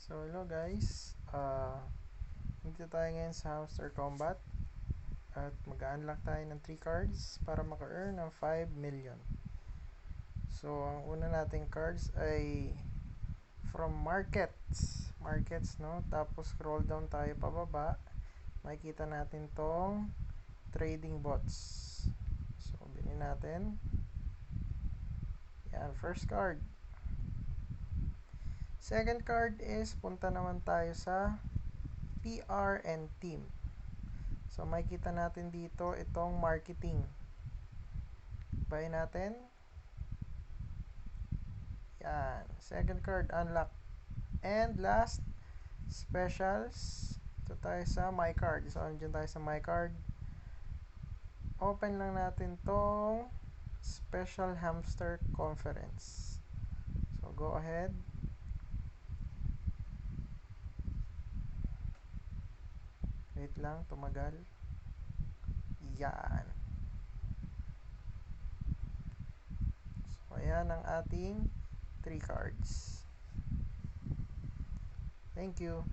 So hello guys, dito tayo ngayon sa Hamster Combat at mag-unlock tayo ng 3 cards para maka-earn ng 5 million. So ang una nating cards ay from markets, no? Tapos scroll down tayo pababa, makikita natin tong trading bots. So bilhin natin. Yan, first card. Second card is punta naman tayo sa PR and team. So makikita natin dito itong marketing. Buy natin. Yan. Second card, unlock. And last, specials. Ito tayo sa my card. So andyan tayo sa my card. Open lang natin tong special hamster conference. So go ahead. Wait lang, tumagal. Yan. So ayan ang ating 3 cards. Thank you.